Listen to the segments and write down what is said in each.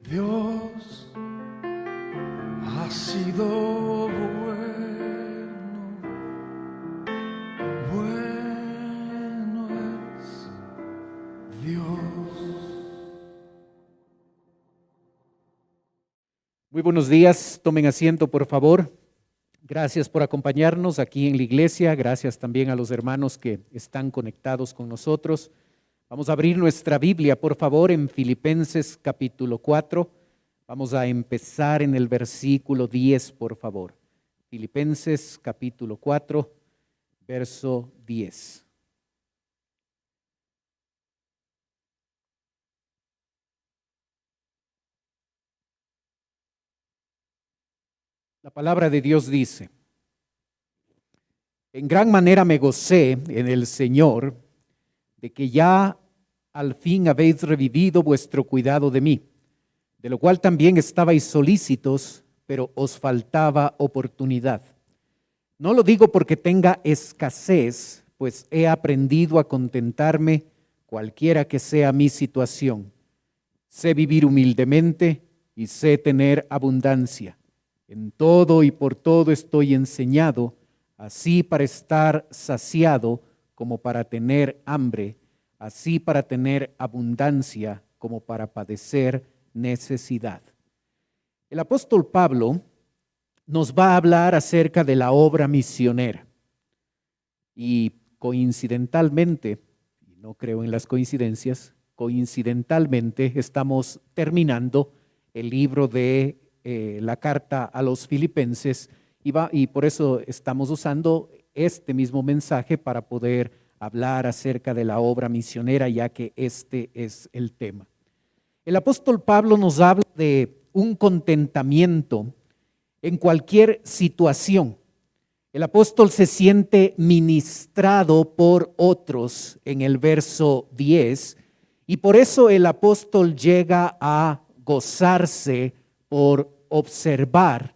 Dios ha sido bueno, bueno es Dios. Muy buenos días, tomen asiento por favor. Gracias por acompañarnos aquí en la iglesia, gracias también a los hermanos que están conectados con nosotros. Vamos a abrir nuestra Biblia, por favor, en Filipenses capítulo 4. Vamos a empezar en el versículo 10, por favor. Filipenses capítulo 4, verso 10. La palabra de Dios dice: en gran manera me gocé en el Señor de que ya al fin habéis revivido vuestro cuidado de mí, de lo cual también estabais solícitos, pero os faltaba oportunidad. No lo digo porque tenga escasez, pues he aprendido a contentarme cualquiera que sea mi situación. Sé vivir humildemente y sé tener abundancia. En todo y por todo estoy enseñado, así para estar saciado como para tener hambre, así para tener abundancia como para padecer necesidad. El apóstol Pablo nos va a hablar acerca de la obra misionera. Y coincidentalmente, y no creo en las coincidencias, coincidentalmente estamos terminando el libro de la carta a los Filipenses y por eso estamos usando este mismo mensaje para poder hablar acerca de la obra misionera, ya que este es el tema. El apóstol Pablo nos habla de un contentamiento en cualquier situación. El apóstol se siente ministrado por otros en el verso 10 y por eso el apóstol llega a gozarse por observar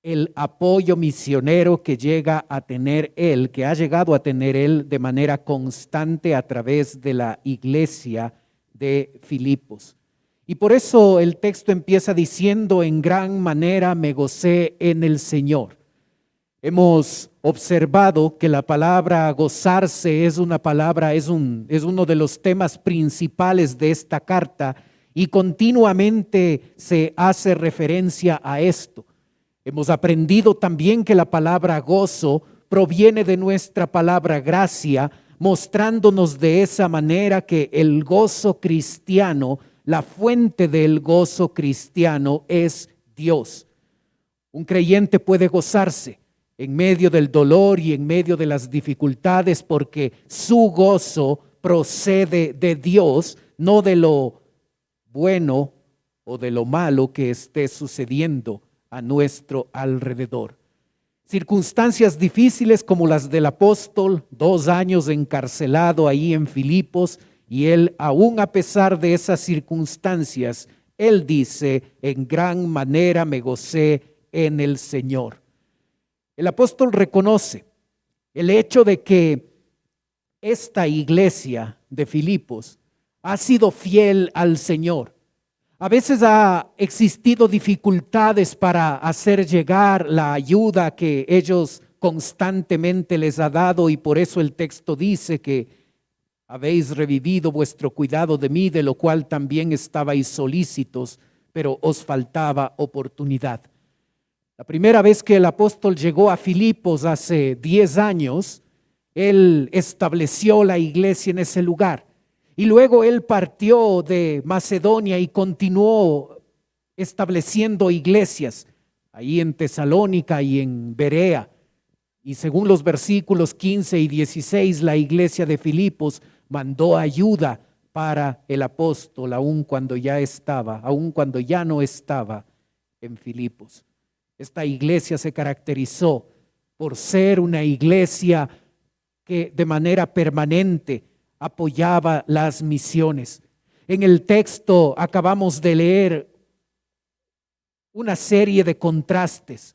el apoyo misionero que llega a tener él, que ha llegado a tener él de manera constante a través de la iglesia de Filipos. Y por eso el texto empieza diciendo: en gran manera me gocé en el Señor. Hemos observado que la palabra gozarse es una palabra, es uno de los temas principales de esta carta y continuamente se hace referencia a esto. Hemos aprendido también que la palabra gozo proviene de nuestra palabra gracia, mostrándonos de esa manera que el gozo cristiano, la fuente del gozo cristiano es Dios. Un creyente puede gozarse en medio del dolor y en medio de las dificultades porque su gozo procede de Dios, no de lo bueno o de lo malo que esté sucediendo a nuestro alrededor. Circunstancias difíciles como las del apóstol, 2 años encarcelado ahí en Filipos, y él, aún a pesar de esas circunstancias, él dice: en gran manera me gocé en el Señor. El apóstol reconoce el hecho de que esta iglesia de Filipos ha sido fiel al Señor. A veces ha existido dificultades para hacer llegar la ayuda que ellos constantemente les ha dado, y por eso el texto dice que habéis revivido vuestro cuidado de mí, de lo cual también estabais solícitos, pero os faltaba oportunidad. La primera vez que el apóstol llegó a Filipos hace 10 años, él estableció la iglesia en ese lugar. Y luego él partió de Macedonia y continuó estableciendo iglesias ahí en Tesalónica y en Berea. Y según los versículos 15 y 16, la iglesia de Filipos mandó ayuda para el apóstol, aun cuando ya no estaba en Filipos. Esta iglesia se caracterizó por ser una iglesia que de manera permanente apoyaba las misiones. En el texto acabamos de leer una serie de contrastes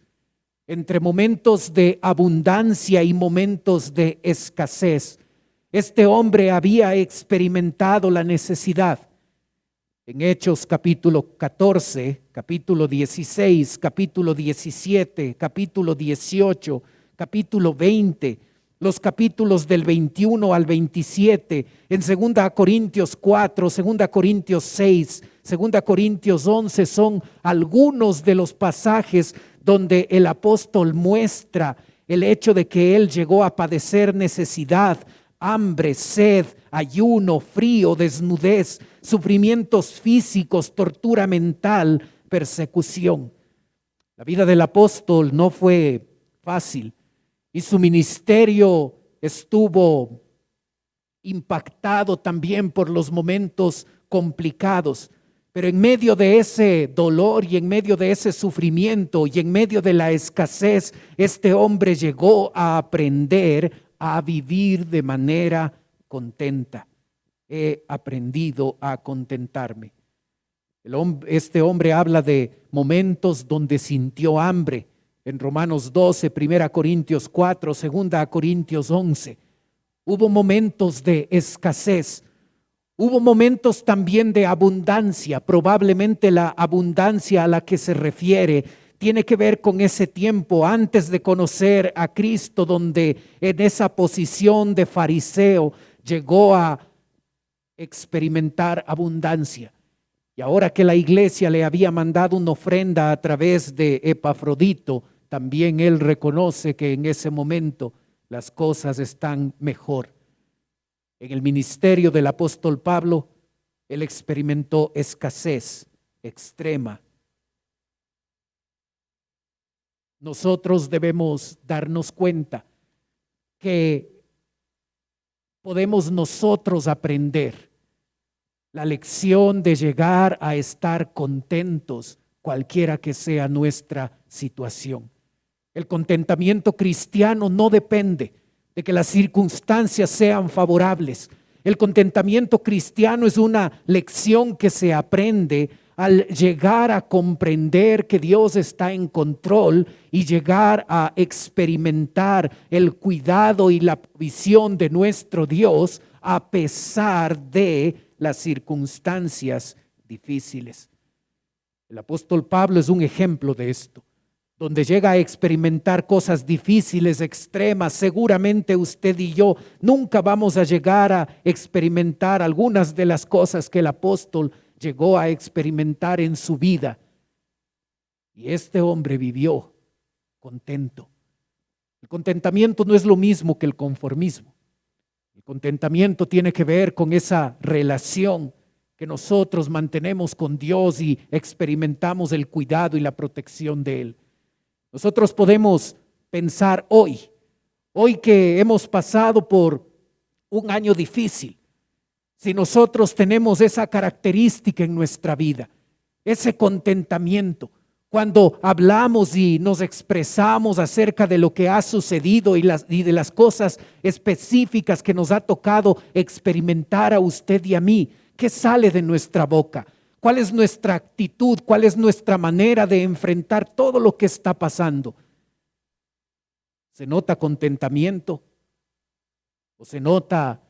entre momentos de abundancia y momentos de escasez. Este hombre había experimentado la necesidad. En Hechos capítulo 14, capítulo 16, capítulo 17, capítulo 18, capítulo 20, los capítulos del 21 al 27, en 2 Corintios 4, 2 Corintios 6, 2 Corintios 11, son algunos de los pasajes donde el apóstol muestra el hecho de que él llegó a padecer necesidad, hambre, sed, ayuno, frío, desnudez, sufrimientos físicos, tortura mental, persecución. La vida del apóstol no fue fácil y su ministerio estuvo impactado también por los momentos complicados. Pero en medio de ese dolor y en medio de ese sufrimiento y en medio de la escasez, este hombre llegó a aprender a vivir de manera contenta. He aprendido a contentarme. Este hombre habla de momentos donde sintió hambre. En Romanos 12, 1 Corintios 4, 2 Corintios 11. Hubo momentos de escasez. Hubo momentos también de abundancia. Probablemente la abundancia a la que se refiere tiene que ver con ese tiempo antes de conocer a Cristo, donde en esa posición de fariseo llegó a experimentar abundancia. Y ahora que la iglesia le había mandado una ofrenda a través de Epafrodito, también él reconoce que en ese momento las cosas están mejor. En el ministerio del apóstol Pablo, él experimentó escasez extrema. Nosotros debemos darnos cuenta que podemos nosotros aprender la lección de llegar a estar contentos cualquiera que sea nuestra situación. El contentamiento cristiano no depende de que las circunstancias sean favorables. El contentamiento cristiano es una lección que se aprende al llegar a comprender que Dios está en control y llegar a experimentar el cuidado y la provisión de nuestro Dios a pesar de las circunstancias difíciles. El apóstol Pablo es un ejemplo de esto, donde llega a experimentar cosas difíciles, extremas. Seguramente usted y yo nunca vamos a llegar a experimentar algunas de las cosas que el apóstol llegó a experimentar en su vida. Y este hombre vivió contento. El contentamiento no es lo mismo que el conformismo. El contentamiento tiene que ver con esa relación que nosotros mantenemos con Dios y experimentamos el cuidado y la protección de Él. Nosotros podemos pensar hoy que hemos pasado por un año difícil, si nosotros tenemos esa característica en nuestra vida, ese contentamiento, cuando hablamos y nos expresamos acerca de lo que ha sucedido y de las cosas específicas que nos ha tocado experimentar a usted y a mí, ¿qué sale de nuestra boca? ¿Cuál es nuestra actitud? ¿Cuál es nuestra manera de enfrentar todo lo que está pasando? ¿Se nota contentamiento? ¿O se nota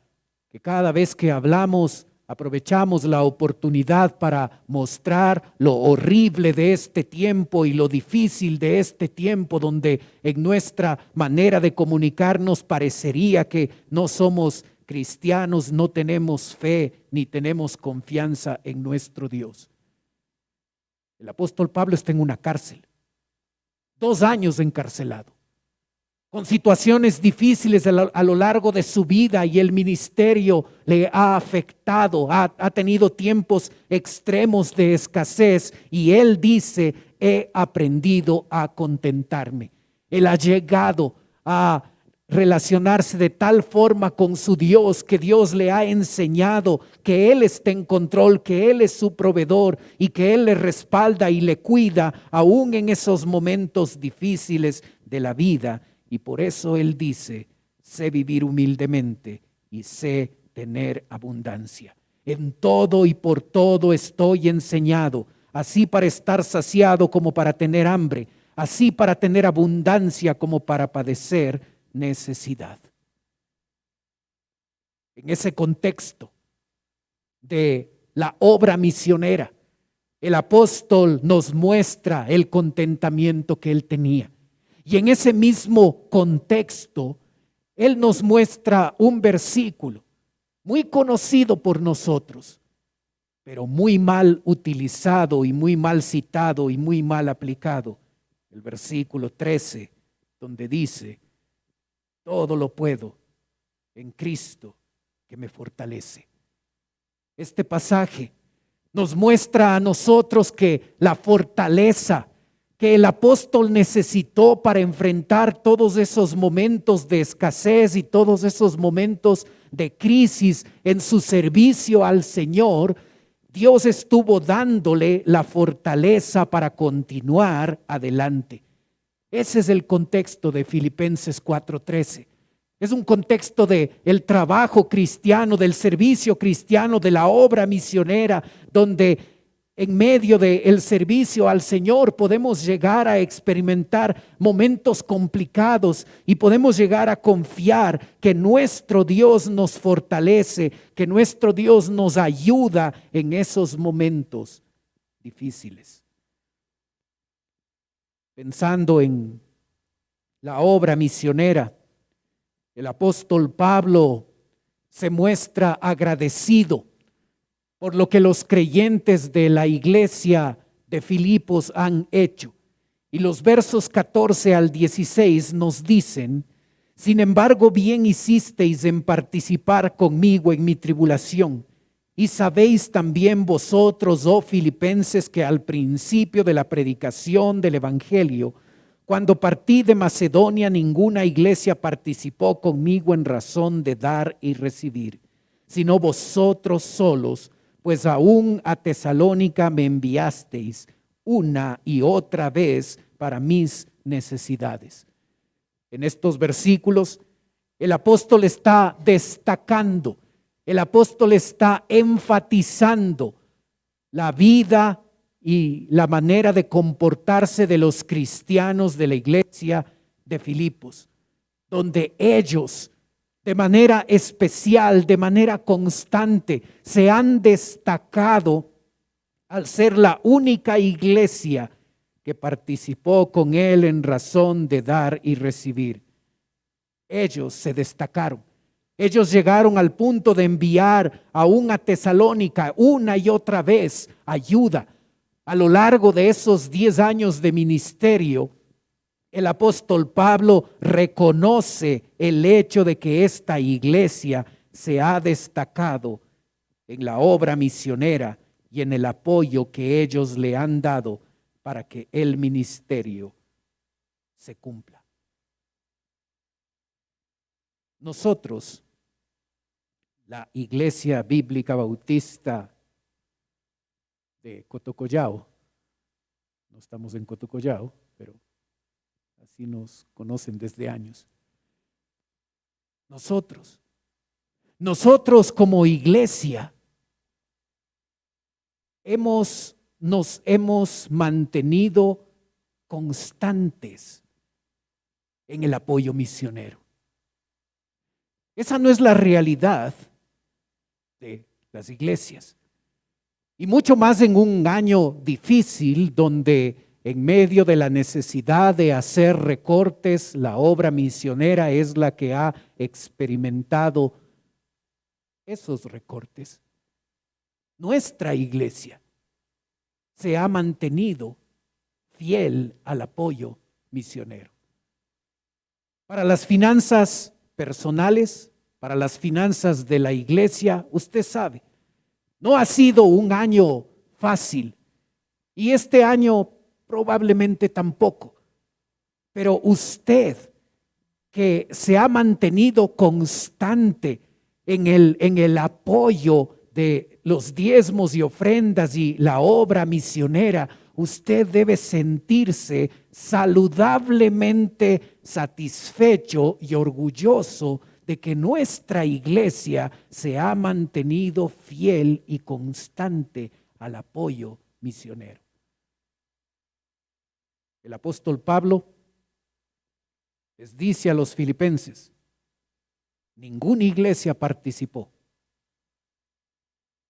que cada vez que hablamos aprovechamos la oportunidad para mostrar lo horrible de este tiempo y lo difícil de este tiempo, donde en nuestra manera de comunicarnos parecería que no somos cristianos, no tenemos fe ni tenemos confianza en nuestro Dios? El apóstol Pablo está en una cárcel, 2 años encarcelado, con situaciones difíciles a lo largo de su vida, y el ministerio le ha afectado, ha tenido tiempos extremos de escasez, y él dice: he aprendido a contentarme. Él ha llegado a relacionarse de tal forma con su Dios que Dios le ha enseñado que Él está en control, que Él es su proveedor y que Él le respalda y le cuida aún en esos momentos difíciles de la vida. Y por eso Él dice: sé vivir humildemente y sé tener abundancia. En todo y por todo estoy enseñado, así para estar saciado como para tener hambre, así para tener abundancia como para padecer necesidad. En ese contexto de la obra misionera, el apóstol nos muestra el contentamiento que él tenía. Y en ese mismo contexto, él nos muestra un versículo muy conocido por nosotros, pero muy mal utilizado y muy mal citado y muy mal aplicado. El versículo 13, donde dice: todo lo puedo en Cristo que me fortalece. Este pasaje nos muestra a nosotros que la fortaleza que el apóstol necesitó para enfrentar todos esos momentos de escasez y todos esos momentos de crisis en su servicio al Señor, Dios estuvo dándole la fortaleza para continuar adelante. Ese es el contexto de Filipenses 4:13. Es un contexto del trabajo cristiano, del servicio cristiano, de la obra misionera, donde en medio del servicio al Señor podemos llegar a experimentar momentos complicados y podemos llegar a confiar que nuestro Dios nos fortalece, que nuestro Dios nos ayuda en esos momentos difíciles. Pensando en la obra misionera, el apóstol Pablo se muestra agradecido por lo que los creyentes de la iglesia de Filipos han hecho. Y los versos 14 al 16 nos dicen: sin embargo, bien hicisteis en participar conmigo en mi tribulación. Y sabéis también vosotros, oh filipenses, que al principio de la predicación del evangelio, cuando partí de Macedonia, ninguna iglesia participó conmigo en razón de dar y recibir, sino vosotros solos, pues aún a Tesalónica me enviasteis una y otra vez para mis necesidades. En estos versículos, el apóstol está destacando, el apóstol está enfatizando la vida y la manera de comportarse de los cristianos de la iglesia de Filipos, donde ellos de manera especial, de manera constante, se han destacado al ser la única iglesia que participó con él en razón de dar y recibir. Ellos se destacaron. Ellos llegaron al punto de enviar aún a Tesalónica una y otra vez ayuda. A lo largo de esos 10 años de ministerio, el apóstol Pablo reconoce el hecho de que esta iglesia se ha destacado en la obra misionera y en el apoyo que ellos le han dado para que el ministerio se cumpla. Nosotros, la Iglesia Bíblica Bautista de Cotocollao, no estamos en Cotocollao, pero así nos conocen desde años. Nosotros como iglesia nos hemos mantenido constantes en el apoyo misionero. Esa no es la realidad de las iglesias. Y mucho más en un año difícil donde en medio de la necesidad de hacer recortes, la obra misionera es la que ha experimentado esos recortes. Nuestra iglesia se ha mantenido fiel al apoyo misionero. Para las finanzas personales, para las finanzas de la iglesia, usted sabe, no ha sido un año fácil y este año probablemente tampoco, pero usted que se ha mantenido constante en el apoyo de los diezmos y ofrendas y la obra misionera, usted debe sentirse saludablemente satisfecho y orgulloso de que nuestra iglesia se ha mantenido fiel y constante al apoyo misionero. El apóstol Pablo les dice a los filipenses: ninguna iglesia participó.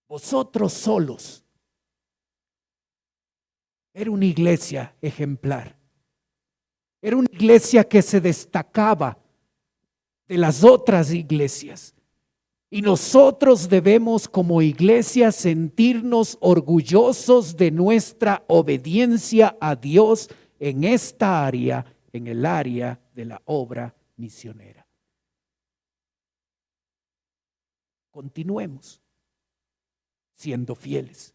vosotros solos. Era una iglesia ejemplar. Era una iglesia que se destacaba de las otras iglesias. Y nosotros debemos como iglesia sentirnos orgullosos de nuestra obediencia a Dios en esta área, en el área de la obra misionera. Continuemos siendo fieles.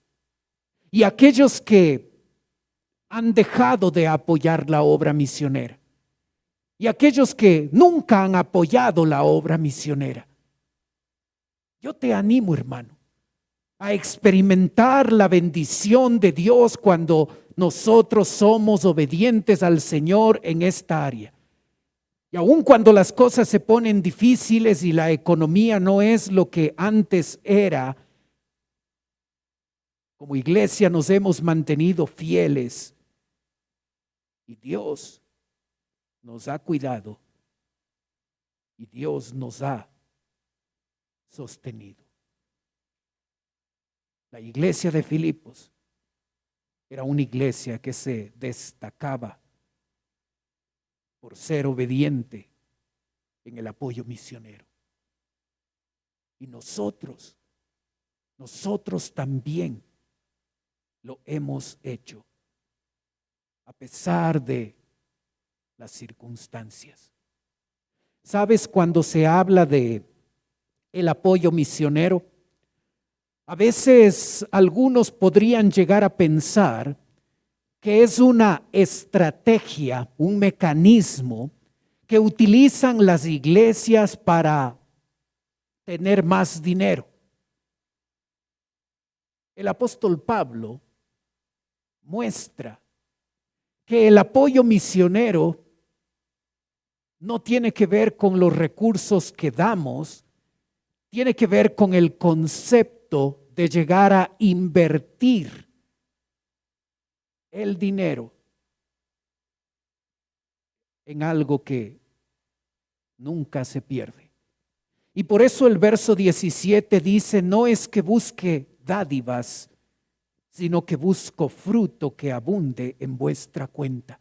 Y aquellos que han dejado de apoyar la obra misionera, y aquellos que nunca han apoyado la obra misionera, yo te animo, hermano, a experimentar la bendición de Dios cuando nosotros somos obedientes al Señor en esta área. Y aun cuando las cosas se ponen difíciles y la economía no es lo que antes era, como iglesia nos hemos mantenido fieles y Dios nos ha cuidado y Dios nos ha sostenido. La iglesia de Filipos era una iglesia que se destacaba por ser obediente en el apoyo misionero. Y nosotros también lo hemos hecho a pesar de las circunstancias. ¿Sabes? Cuando se habla de el apoyo misionero, a veces algunos podrían llegar a pensar que es una estrategia, un mecanismo que utilizan las iglesias para tener más dinero. El apóstol Pablo muestra que el apoyo misionero no tiene que ver con los recursos que damos, tiene que ver con el concepto de llegar a invertir el dinero en algo que nunca se pierde. Y por eso el verso 17 dice: no es que busque dádivas, sino que busco fruto que abunde en vuestra cuenta.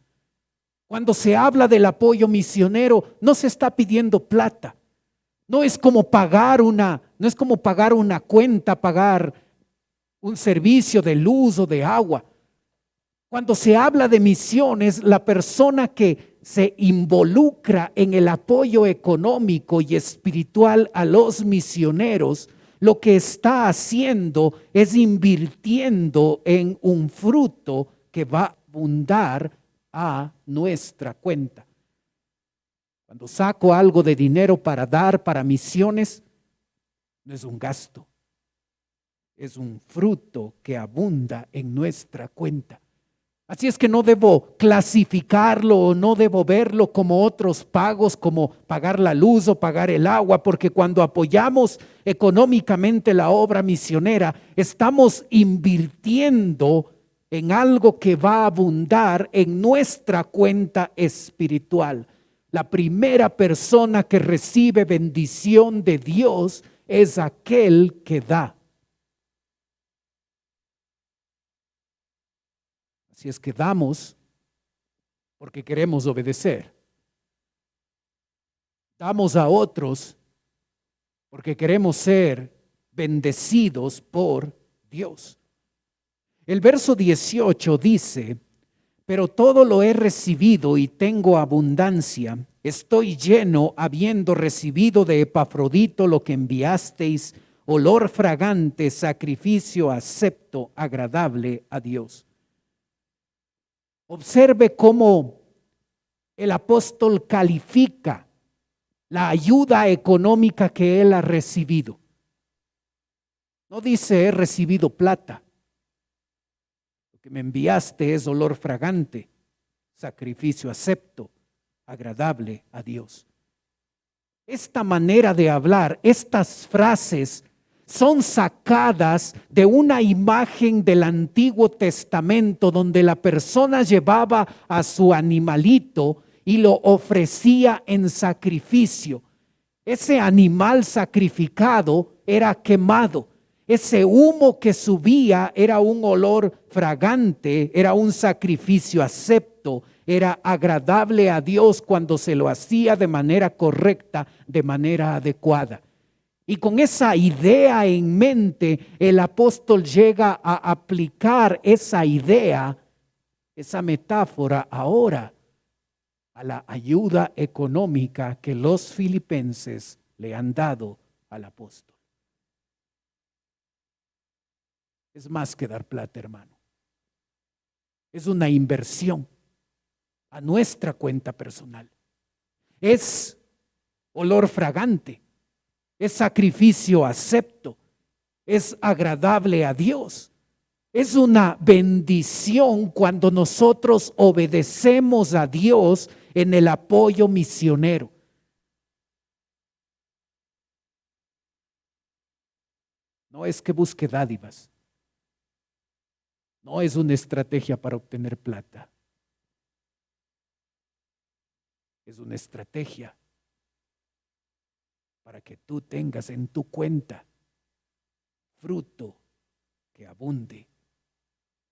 Cuando se habla del apoyo misionero, no se está pidiendo plata. No es como pagar una cuenta, pagar un servicio de luz o de agua. Cuando se habla de misiones, la persona que se involucra en el apoyo económico y espiritual a los misioneros, lo que está haciendo es invirtiendo en un fruto que va a abundar a nuestra cuenta. Cuando saco algo de dinero para dar para misiones, no es un gasto, es un fruto que abunda en nuestra cuenta. Así es que no debo clasificarlo o no debo verlo como otros pagos, como pagar la luz o pagar el agua, porque cuando apoyamos económicamente la obra misionera, estamos invirtiendo en algo que va a abundar en nuestra cuenta espiritual. La primera persona que recibe bendición de Dios es aquel que da. Si es que damos porque queremos obedecer. Damos a otros porque queremos ser bendecidos por Dios. El verso 18 dice: pero todo lo he recibido y tengo abundancia. Estoy lleno, habiendo recibido de Epafrodito lo que enviasteis, olor fragante, sacrificio acepto, agradable a Dios. Observe cómo el apóstol califica la ayuda económica que él ha recibido. No dice: he recibido plata. Lo que me enviaste es olor fragante, sacrificio acepto, agradable a Dios. Esta manera de hablar, estas frases son sacadas de una imagen del Antiguo Testamento donde la persona llevaba a su animalito y lo ofrecía en sacrificio. Ese animal sacrificado era quemado. ese humo que subía era un olor fragante, era un sacrificio acepto, era agradable a Dios cuando se lo hacía de manera correcta, de manera adecuada. Y con esa idea en mente, el apóstol llega a aplicar esa idea, esa metáfora ahora a la ayuda económica que los filipenses le han dado al apóstol. Es más que dar plata, hermano. Es una inversión a nuestra cuenta personal. Es olor fragante. Es sacrificio acepto. Es agradable a Dios. Es una bendición cuando nosotros obedecemos a Dios en el apoyo misionero. No es que busque dádivas. No es una estrategia para obtener plata. Es una estrategia para que tú tengas en tu cuenta fruto que abunde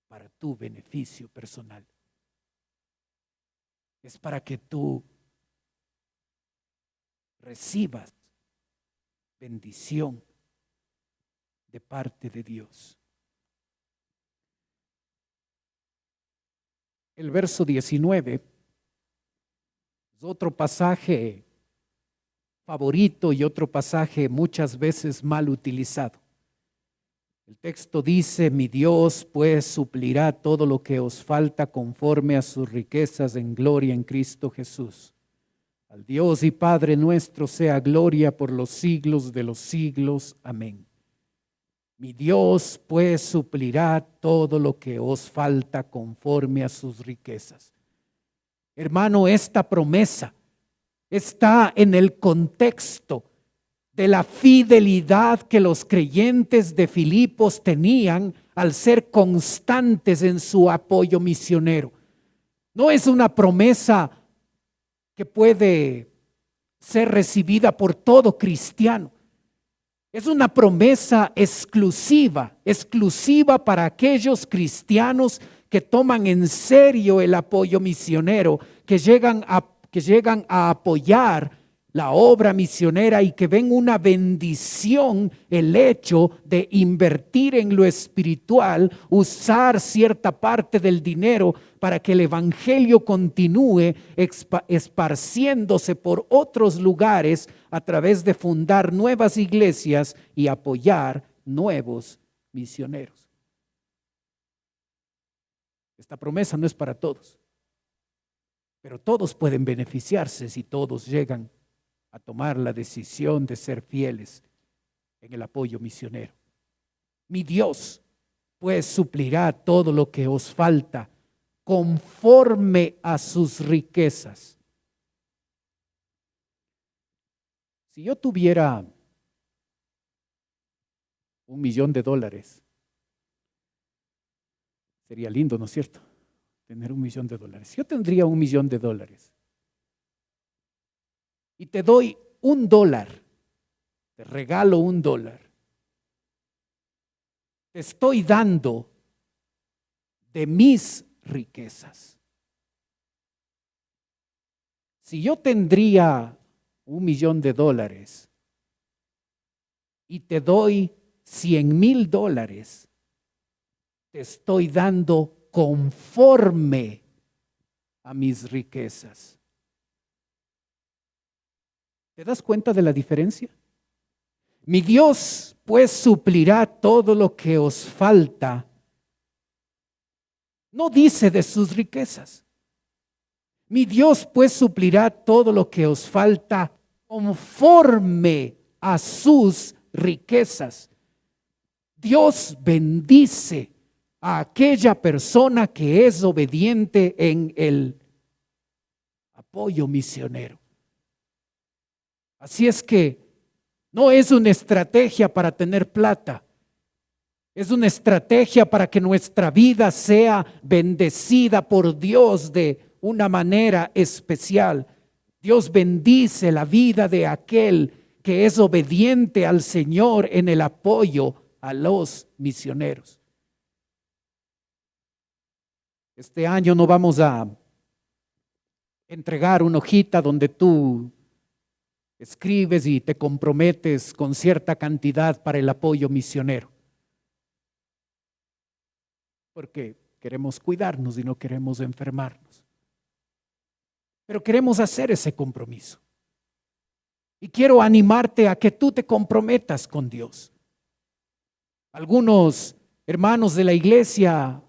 para tu beneficio personal. Es para que tú recibas bendición de parte de Dios. El verso 19 es otro pasaje favorito y otro pasaje muchas veces mal utilizado. El texto dice: mi Dios pues suplirá todo lo que os falta conforme a sus riquezas en gloria en Cristo Jesús. Al Dios y Padre nuestro sea gloria por los siglos de los siglos. Amén. Mi Dios pues suplirá todo lo que os falta conforme a sus riquezas. Hermano, esta promesa está en el contexto de la fidelidad que los creyentes de Filipos tenían al ser constantes en su apoyo misionero. No es una promesa que puede ser recibida por todo cristiano. Es una promesa exclusiva para aquellos cristianos que toman en serio el apoyo misionero, que llegan a apoyar la obra misionera y que ven una bendición el hecho de invertir en lo espiritual, usar cierta parte del dinero para que el evangelio continúe esparciéndose por otros lugares a través de fundar nuevas iglesias y apoyar nuevos misioneros. Esta promesa no es para todos, pero todos pueden beneficiarse si todos llegan a tomar la decisión de ser fieles en el apoyo misionero. Mi Dios pues suplirá todo lo que os falta conforme a sus riquezas. Si yo tuviera $1,000,000, sería lindo, ¿no es cierto? Tener $1,000,000. Yo tendría $1,000,000 y te doy $1, te regalo $1. Te estoy dando de mis riquezas. Si yo tendría $1,000,000 y te doy $100,000, te estoy dando conforme a mis riquezas. ¿Te das cuenta de la diferencia? Mi Dios pues suplirá todo lo que os falta. No dice de sus riquezas. Mi Dios pues suplirá todo lo que os falta conforme a sus riquezas. Dios bendice a aquella persona que es obediente en el apoyo misionero. Así es que no es una estrategia para tener plata. Es una estrategia para que nuestra vida sea bendecida por Dios de una manera especial. Dios bendice la vida de aquel que es obediente al Señor en el apoyo a los misioneros. Este año no vamos a entregar una hojita donde tú escribes y te comprometes con cierta cantidad para el apoyo misionero, porque queremos cuidarnos y no queremos enfermarnos. Pero queremos hacer ese compromiso. Y quiero animarte a que tú te comprometas con Dios. Algunos hermanos de la iglesia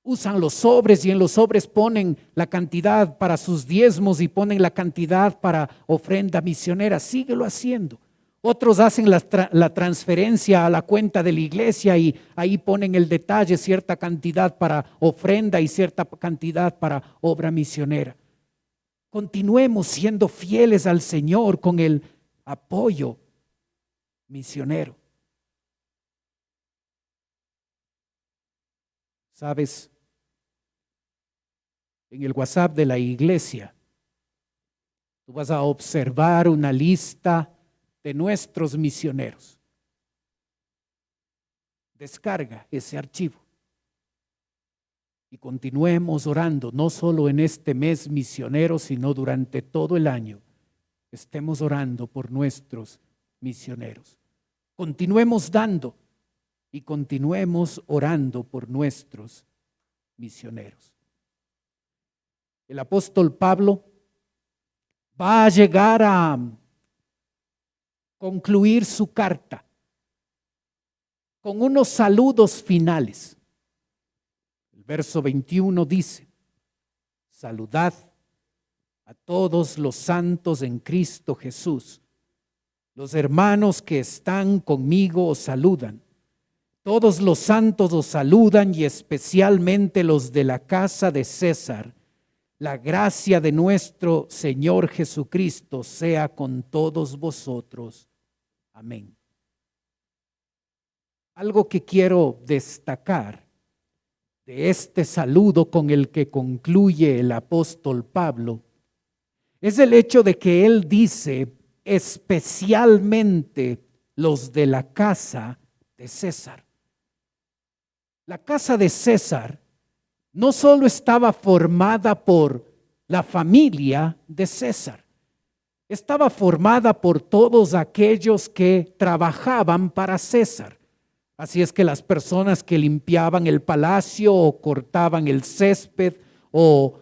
usan los sobres y en los sobres ponen la cantidad para sus diezmos y ponen la cantidad para ofrenda misionera. Síguelo haciendo. Otros hacen la transferencia a la cuenta de la iglesia y ahí ponen el detalle, cierta cantidad para ofrenda y cierta cantidad para obra misionera. Continuemos siendo fieles al Señor con el apoyo misionero. ¿Sabes? En el WhatsApp de la iglesia, tú vas a observar una lista de nuestros misioneros. Descarga ese archivo y continuemos orando, no solo en este mes misionero, sino durante todo el año. Estemos orando por nuestros misioneros. Continuemos dando y continuemos orando por nuestros misioneros. El apóstol Pablo va a llegar a concluir su carta con unos saludos finales. El verso 21 dice: saludad a todos los santos en Cristo Jesús. Los hermanos que están conmigo os saludan. Todos los santos os saludan y especialmente los de la casa de César. La gracia de nuestro Señor Jesucristo sea con todos vosotros. Amén. Algo que quiero destacar de este saludo con el que concluye el apóstol Pablo es el hecho de que él dice especialmente los de la casa de César. La casa de César no solo estaba formada por la familia de César, estaba formada por todos aquellos que trabajaban para César. Así es que las personas que limpiaban el palacio o cortaban el césped o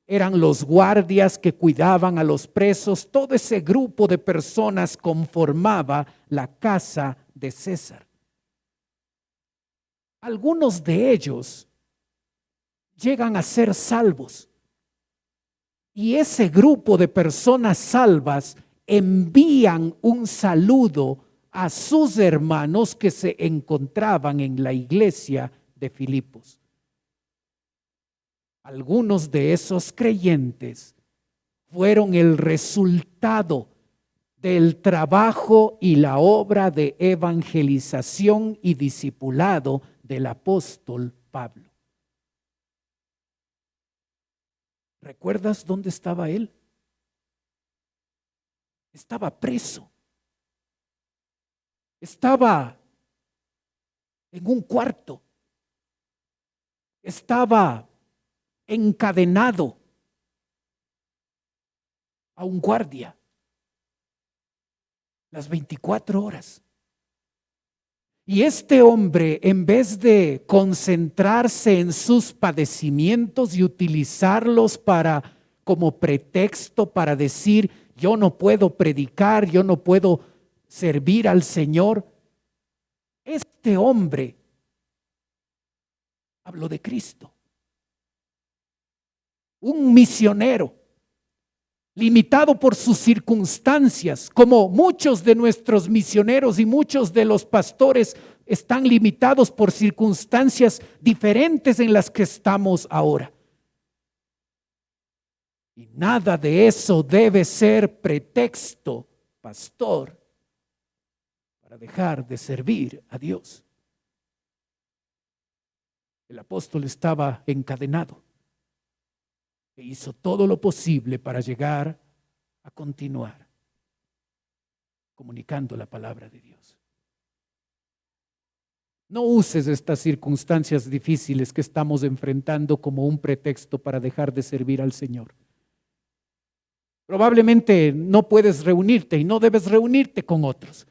eran los guardias que cuidaban a los presos, todo ese grupo de personas conformaba la casa de César. Algunos de ellos llegan a ser salvos. Y ese grupo de personas salvas envían un saludo a sus hermanos que se encontraban en la iglesia de Filipos. Algunos de esos creyentes fueron el resultado del trabajo y la obra de evangelización y discipulado del apóstol Pablo. ¿Recuerdas dónde estaba él? Estaba preso. Estaba en un cuarto. Estaba encadenado a un guardia las 24 horas. Y este hombre, en vez de concentrarse en sus padecimientos y utilizarlos como pretexto para decir, yo no puedo predicar, yo no puedo servir al Señor, este hombre habló de Cristo. Un misionero limitado por sus circunstancias, como muchos de nuestros misioneros y muchos de los pastores están limitados por circunstancias diferentes en las que estamos ahora. Y nada de eso debe ser pretexto, pastor, para dejar de servir a Dios. El apóstol estaba encadenado. E hizo todo lo posible para llegar a continuar comunicando la palabra de Dios. No uses estas circunstancias difíciles que estamos enfrentando como un pretexto para dejar de servir al Señor. Probablemente no puedes reunirte y no debes reunirte con otros,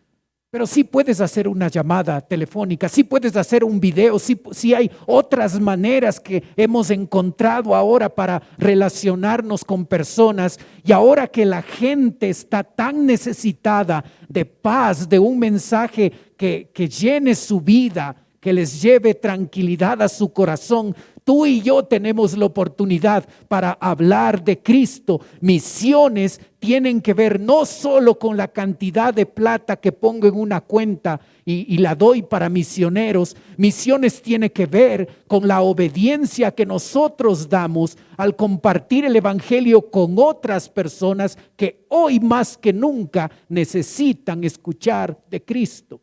pero sí puedes hacer una llamada telefónica, sí puedes hacer un video, sí hay otras maneras que hemos encontrado ahora para relacionarnos con personas. Y ahora que la gente está tan necesitada de paz, de un mensaje que llene su vida, que les lleve tranquilidad a su corazón, tú y yo tenemos la oportunidad para hablar de Cristo. Misiones tienen que ver no solo con la cantidad de plata que pongo en una cuenta y la doy para misioneros. Misiones tiene que ver con la obediencia que nosotros damos al compartir el evangelio con otras personas que hoy más que nunca necesitan escuchar de Cristo.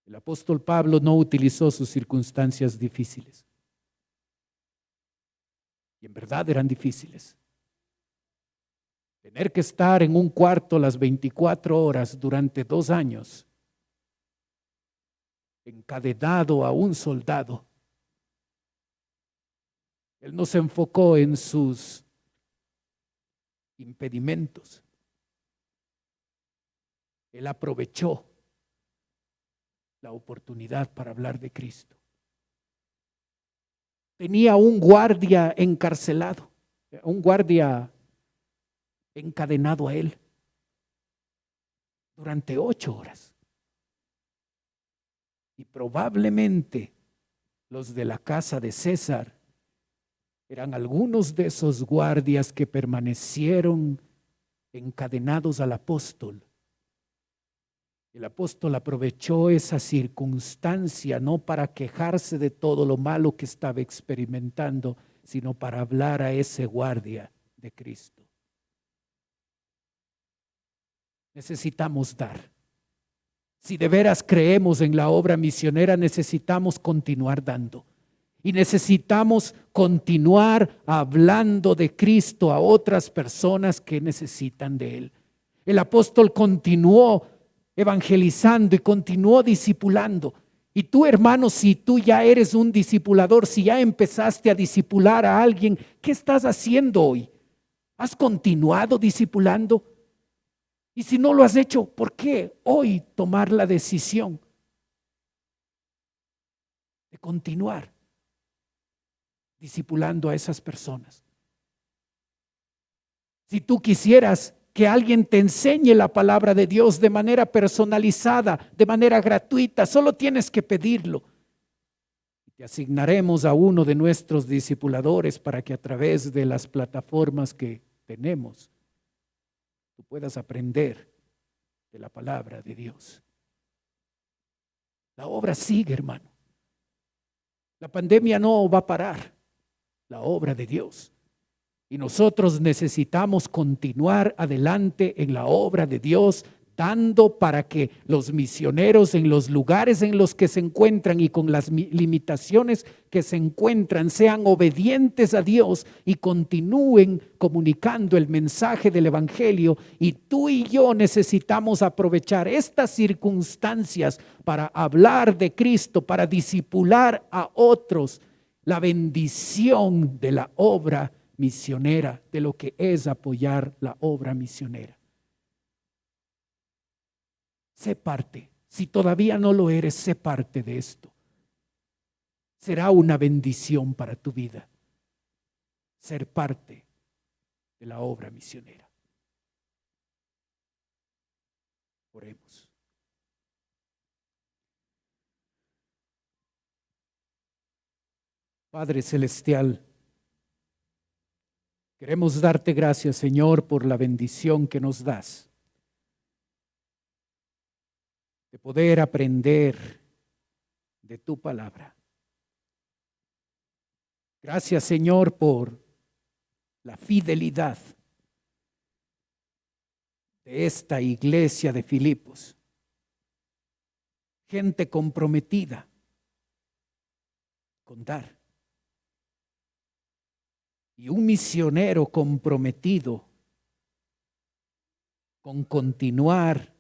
El apóstol Pablo no utilizó sus circunstancias difíciles. Y en verdad eran difíciles. Tener que estar en un cuarto las 24 horas durante 2 años, encadenado a un soldado. Él no se enfocó en sus impedimentos. Él aprovechó la oportunidad para hablar de Cristo. Tenía un guardia encarcelado, un guardia encadenado a él durante 8 horas. Y probablemente los de la casa de César eran algunos de esos guardias que permanecieron encadenados al apóstol. El apóstol aprovechó esa circunstancia no para quejarse de todo lo malo que estaba experimentando, sino para hablar a ese guardia de Cristo. Necesitamos dar. Si de veras creemos en la obra misionera, necesitamos continuar dando. Y necesitamos continuar hablando de Cristo a otras personas que necesitan de Él. El apóstol continuó evangelizando y continuó discipulando. Y tú, hermano, si tú ya eres un discipulador, si ya empezaste a discipular a alguien, ¿qué estás haciendo hoy? ¿Has continuado discipulando? Y si no lo has hecho, ¿por qué hoy tomar la decisión de continuar discipulando a esas personas? Si tú quisieras que alguien te enseñe la palabra de Dios de manera personalizada, de manera gratuita, solo tienes que pedirlo. Te asignaremos a uno de nuestros discipuladores para que a través de las plataformas que tenemos, tú puedas aprender de la palabra de Dios. La obra sigue, hermano. La pandemia no va a parar. La obra de Dios. Y nosotros necesitamos continuar adelante en la obra de Dios, dando para que los misioneros en los lugares en los que se encuentran y con las limitaciones que se encuentran sean obedientes a Dios y continúen comunicando el mensaje del evangelio. Y tú y yo necesitamos aprovechar estas circunstancias para hablar de Cristo, para discipular a otros. La bendición de la obra misionera, de lo que es apoyar la obra misionera. Sé parte. Si todavía no lo eres, sé parte de esto. Será una bendición para tu vida ser parte de la obra misionera. Oremos. Padre Celestial, queremos darte gracias, Señor, por la bendición que nos das de poder aprender de tu palabra. Gracias, Señor, por la fidelidad de esta iglesia de Filipos. Gente comprometida con dar. Y un misionero comprometido con continuar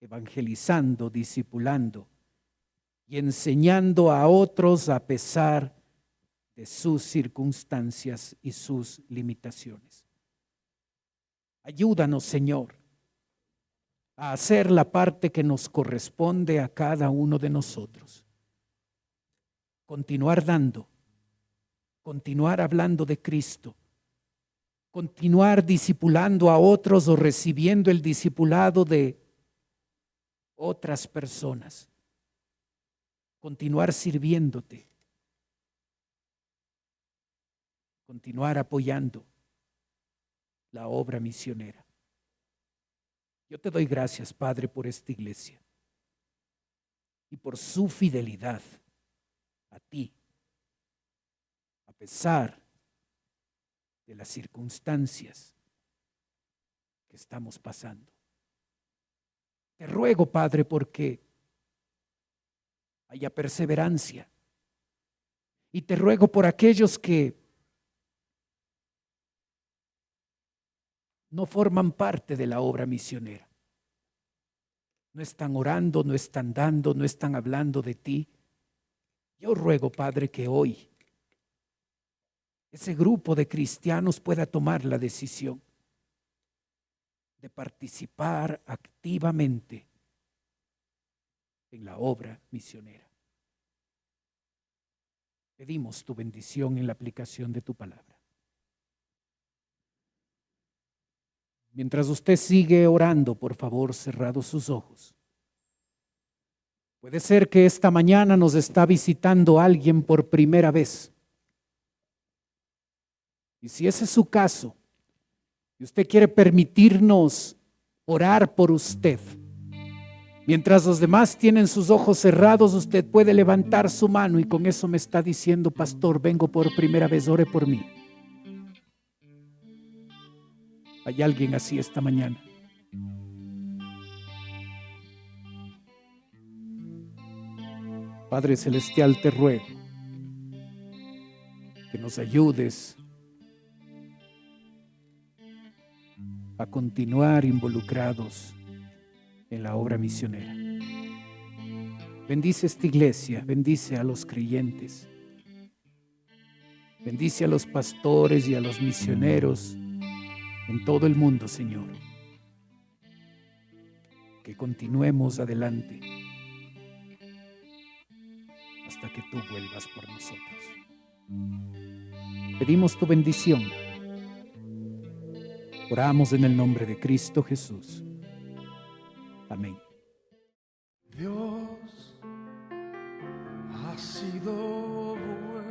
evangelizando, discipulando y enseñando a otros a pesar de sus circunstancias y sus limitaciones. Ayúdanos, Señor, a hacer la parte que nos corresponde a cada uno de nosotros. Continuar dando, continuar hablando de Cristo, continuar discipulando a otros o recibiendo el discipulado de otras personas, continuar sirviéndote, continuar apoyando la obra misionera. Yo te doy gracias, Padre, por esta iglesia y por su fidelidad a ti, a pesar de las circunstancias que estamos pasando. Te ruego, Padre, porque haya perseverancia, y te ruego por aquellos que no forman parte de la obra misionera. No están orando, no están dando, no están hablando de ti. Yo ruego, Padre, que hoy ese grupo de cristianos pueda tomar la decisión de participar activamente en la obra misionera. Pedimos tu bendición en la aplicación de tu palabra. Mientras usted sigue orando, por favor, cerrados sus ojos. Puede ser que esta mañana nos está visitando alguien por primera vez. Y si ese es su caso, y usted quiere permitirnos orar por usted, mientras los demás tienen sus ojos cerrados, usted puede levantar su mano y con eso me está diciendo: pastor, vengo por primera vez, ore por mí. ¿Hay alguien así esta mañana? Padre Celestial, te ruego que nos ayudes a continuar involucrados en la obra misionera. Bendice esta iglesia, bendice a los creyentes, bendice a los pastores y a los misioneros en todo el mundo, Señor. Que continuemos adelante hasta que tú vuelvas por nosotros. Pedimos tu bendición. Oramos en el nombre de Cristo Jesús. Amén. Dios ha sido bueno.